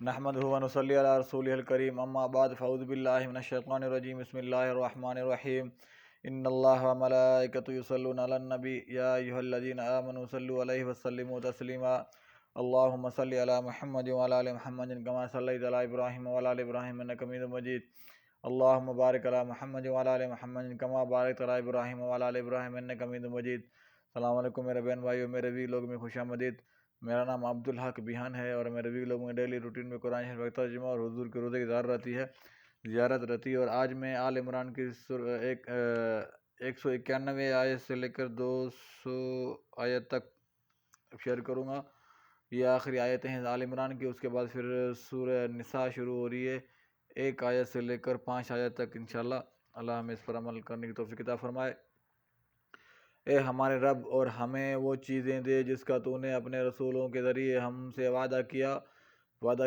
نحمدہ و نصلی علی رسولہ الکریم اما بعد فاعوذ باللہ من الشیطان الرجیم بسم اللہ الرحمن الرحیم ان اللہ و ملائکۃ یصلون علی النبی یا ایھا الذین آمنوا صلوا علیہ وسلموا تسلیما اللہم صل علی محمد وعلی آل محمد کما صلیت علی ابراہیم وعلی آل ابراہیم انک حمید مجید اللہم بارک علی محمد وعلی آل محمد کما بارکت علی ابراہیم وعلی آل ابراہیم انک حمید مجید۔ السلام علیکم میرے بہن بھائیو، میرے وی لوگ میں خوش آمدید۔ میرا نام عبدالحق بیہان ہے اور میرے وی لوگوں میں ڈیلی روٹین میں قرآن شریف کا ترجمہ اور حضور کے روزے کی زیارت رہتی ہے اور آج میں آل عمران کی 191 آیت سے لے کر 200 آیت تک شیئر کروں گا۔ یہ آخری آیتیں ہیں آل عمران کی، اس کے بعد پھر سورہ نساء شروع ہو رہی ہے 1 آیت سے لے کر 5 آیت تک انشاءاللہ۔ اللہ ہمیں اس پر عمل کرنے کی توفیق عطا فرمائے۔ اے ہمارے رب، اور ہمیں وہ چیزیں دے جس کا تو نے اپنے رسولوں کے ذریعے ہم سے وعدہ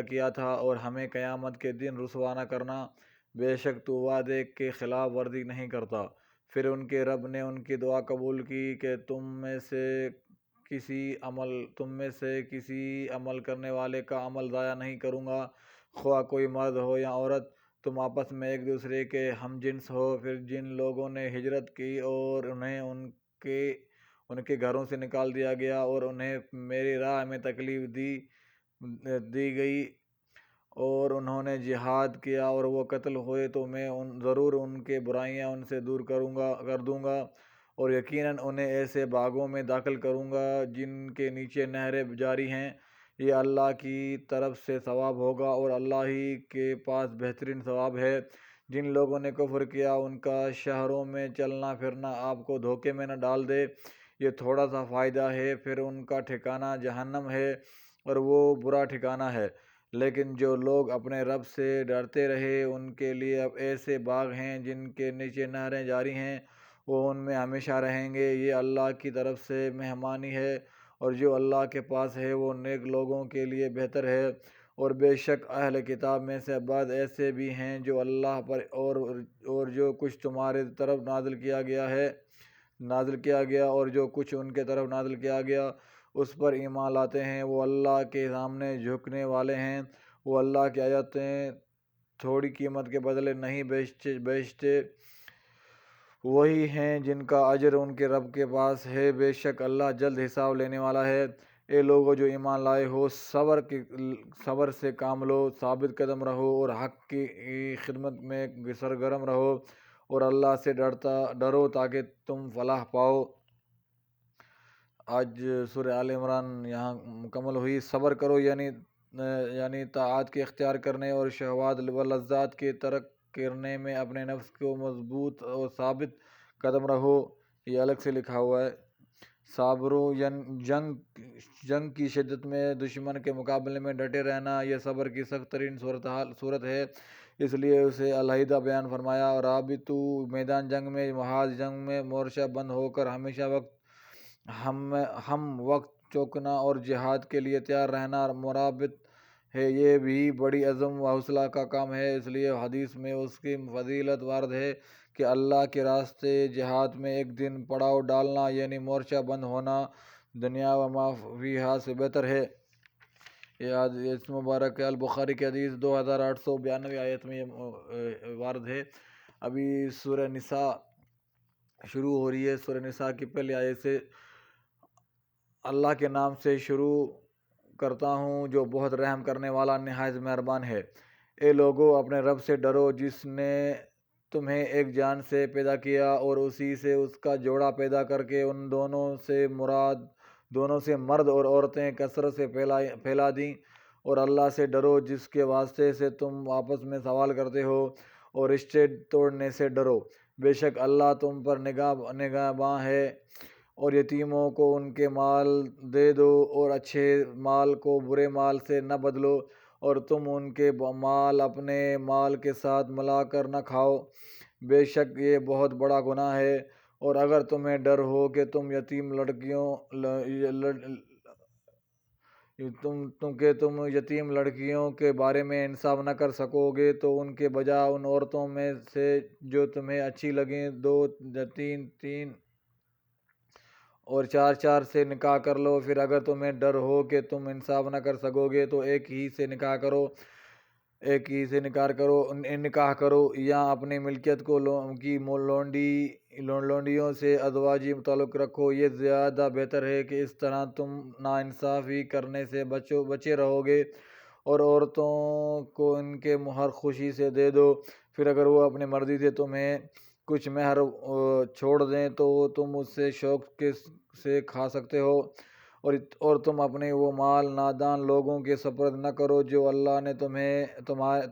کیا تھا، اور ہمیں قیامت کے دن رسوا نہ کرنا، بے شک تو وعدے کے خلاف ورزی نہیں کرتا۔ پھر ان کے رب نے ان کی دعا قبول کی کہ تم میں سے کسی عمل کرنے والے کا عمل ضائع نہیں کروں گا، خواہ کوئی مرد ہو یا عورت، تم آپس میں ایک دوسرے کے ہم جنس ہو۔ پھر جن لوگوں نے ہجرت کی اور انہیں ان کے گھروں سے نکال دیا گیا اور انہیں میری راہ میں تکلیف دی گئی اور انہوں نے جہاد کیا اور وہ قتل ہوئے، تو میں ضرور ان کے برائیاں ان سے دور کر دوں گا، اور یقیناً انہیں ایسے باغوں میں داخل کروں گا جن کے نیچے نہریں جاری ہیں۔ یہ اللہ کی طرف سے ثواب ہوگا اور اللہ ہی کے پاس بہترین ثواب ہے۔ جن لوگوں نے کفر کیا ان کا شہروں میں چلنا پھرنا آپ کو دھوکے میں نہ ڈال دے، یہ تھوڑا سا فائدہ ہے، پھر ان کا ٹھکانہ جہنم ہے اور وہ برا ٹھکانہ ہے۔ لیکن جو لوگ اپنے رب سے ڈرتے رہے ان کے لیے اب ایسے باغ ہیں جن کے نیچے نہریں جاری ہیں، وہ ان میں ہمیشہ رہیں گے۔ یہ اللہ کی طرف سے مہمانی ہے اور جو اللہ کے پاس ہے وہ نیک لوگوں کے لیے بہتر ہے۔ اور بے شک اہل کتاب میں سے بعض ایسے بھی ہیں جو اللہ پر اور جو کچھ تمہارے طرف نازل کیا گیا اور جو کچھ ان کے طرف نازل کیا گیا اس پر ایمان لاتے ہیں، وہ اللہ کے سامنے جھکنے والے ہیں۔ وہ اللہ کی آیتیں تھوڑی قیمت کے بدلے نہیں بیچتے، وہی ہیں جن کا اجر ان کے رب کے پاس ہے، بے شک اللہ جلد حساب لینے والا ہے۔ اے لوگو جو ایمان لائے ہو، صبر سے کام لو، ثابت قدم رہو اور حق کی خدمت میں سرگرم رہو، اور اللہ سے ڈرو تاکہ تم فلاح پاؤ۔ آج سورہ آل عمران یہاں مکمل ہوئی۔ صبر کرو یعنی طاعات کے اختیار کرنے اور شہوات و لذات کے ترک کرنے میں اپنے نفس کو مضبوط اور ثابت قدم رہو۔ یہ الگ سے لکھا ہوا ہے۔ صابرو جنگ کی شدت میں دشمن کے مقابلے میں ڈٹے رہنا، یہ صبر کی سخت ترین صورت ہے، اس لیے اسے علیحدہ بیان فرمایا۔ اور رابطو میدان جنگ میں، محاذ جنگ میں مورچہ بند ہو کر ہمیشہ ہم وقت چوکنا اور جہاد کے لیے تیار رہنا مرابط ہے، یہ بھی بڑی عزم و حوصلہ کا کام ہے۔ اس لیے حدیث میں اس کی فضیلت وارد ہے کہ اللہ کے راستے جہاد میں ایک دن پڑاؤ ڈالنا یعنی مورچہ بند ہونا دنیا و ما فیہا سے بہتر ہے۔ یہ حدیث مبارک البخاری کی حدیث 2892 آیت میں وارد ہے۔ ابھی سورہ نساء شروع ہو رہی ہے۔ سورہ نساء کی پہلی آیت سے اللہ کے نام سے شروع کرتا ہوں جو بہت رحم کرنے والا نہایت مہربان ہے۔ اے لوگو اپنے رب سے ڈرو جس نے تمہیں ایک جان سے پیدا کیا اور اسی سے اس کا جوڑا پیدا کر کے ان دونوں سے مرد اور عورتیں کثرت سے پھیلا دیں، اور اللہ سے ڈرو جس کے واسطے سے تم آپس میں سوال کرتے ہو، اور رشتے توڑنے سے ڈرو، بے شک اللہ تم پر نگہباں ہے۔ اور یتیموں کو ان کے مال دے دو اور اچھے مال کو برے مال سے نہ بدلو، اور تم ان کے مال اپنے مال کے ساتھ ملا کر نہ کھاؤ، بے شک یہ بہت بڑا گناہ ہے۔ اور اگر تمہیں ڈر ہو کہ تم یتیم لڑکیوں کے بارے میں انصاف نہ کر سکو گے تو ان کے بجائے ان عورتوں میں سے جو تمہیں اچھی لگیں 2 یا 3 اور چار چار سے نکاح کر لو۔ پھر اگر تمہیں ڈر ہو کہ تم انصاف نہ کر سکو گے تو ایک ہی سے نکاح کرو نکاح کرو، یا اپنی ملکیت کو کی لونڈیوں سے ازواجی تعلق رکھو۔ یہ زیادہ بہتر ہے کہ اس طرح تم ناانصافی کرنے سے بچے رہو گے۔ اور عورتوں کو ان کے مہر خوشی سے دے دو۔ پھر اگر وہ اپنی مرضی سے تمہیں کچھ مہر چھوڑ دیں تو تم اس سے شوق سے کھا سکتے ہو، اور تم اپنے وہ مال نادان لوگوں کے سپرد نہ کرو جو اللہ نے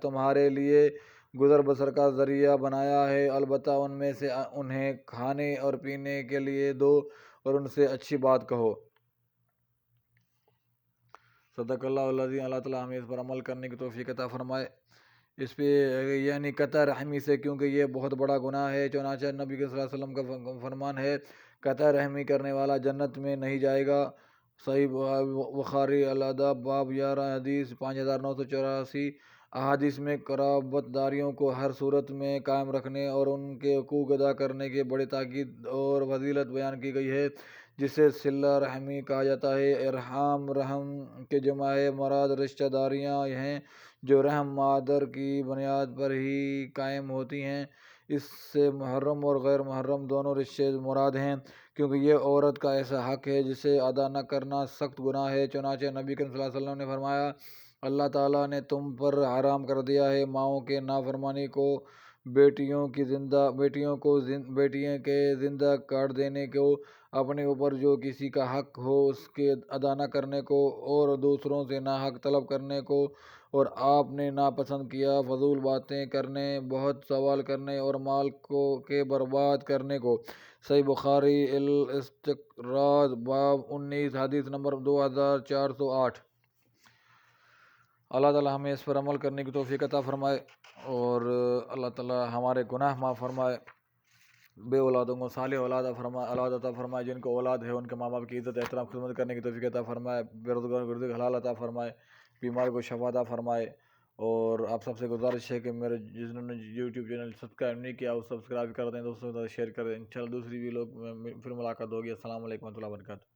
تمہارے لیے گزر بسر کا ذریعہ بنایا ہے، البتہ ان میں سے انہیں کھانے اور پینے کے لیے دو اور ان سے اچھی بات کہو۔ صدق اللہ العظیم۔ اللہ تعالیٰ ہمیں اس پر عمل کرنے کی توفیق عطا فرمائے۔ اس پہ یعنی قطع رحمی سے، کیونکہ یہ بہت بڑا گناہ ہے، چنانچہ نبی صلی اللہ علیہ وسلم کا فرمان ہے، قطع رحمی کرنے والا جنت میں نہیں جائے گا۔ صحیح بخاری الادب باب 11 حدیث 5984۔ احادیث میں قرابت داریوں کو ہر صورت میں قائم رکھنے اور ان کے حقوق ادا کرنے کی بڑی تاکید اور فضیلت بیان کی گئی ہے، جسے صلہ رحمی کہا جاتا ہے۔ ارحام رحم کے جمع ہے، مراد رشتہ داریاں ہیں جو رحم مادر کی بنیاد پر ہی قائم ہوتی ہیں۔ اس سے محرم اور غیر محرم دونوں رشتے مراد ہیں، کیونکہ یہ عورت کا ایسا حق ہے جسے ادا نہ کرنا سخت گناہ ہے۔ چنانچہ نبی کریم صلی اللہ علیہ وسلم نے فرمایا، اللہ تعالیٰ نے تم پر حرام کر دیا ہے ماؤں کے نافرمانی کو، بیٹیوں کے زندہ کاٹ دینے کو، اپنے اوپر جو کسی کا حق ہو اس کے ادا نہ کرنے کو، اور دوسروں سے ناحق طلب کرنے کو، اور آپ نے ناپسند کیا فضول باتیں کرنے، بہت سوال کرنے اور مال کے برباد کرنے کو۔ صحیح بخاری الاستقراض باب 19 حدیث نمبر 2408۔ اللہ تعالیٰ ہمیں اس پر عمل کرنے کی توفیق عطا فرمائے، اور اللہ تعالیٰ ہمارے گناہ معاف فرمائے، بے اولادوں کو صالح اولاد عطا فرمائے، جن کو اولاد ہے ان کے ماں باپ کی عزت احترام خدمت کرنے کی توفیق عطا فرمائے، بے روزگار کو رزق حلال عطا فرمائے، بیمار کو شفا عطا فرمائے۔ اور آپ سب سے گزارش ہے کہ میرے جنہوں نے یوٹیوب چینل سبسکرائب نہیں کیا وہ سبسکرائب کر دیں، دوستوں کے ساتھ شیئر کر دیں۔ انشاءاللہ دوسری بھی لوگ پھر ملاقات ہوگی۔ السلام علیکم و رحمۃ اللہ وبرکاتہ۔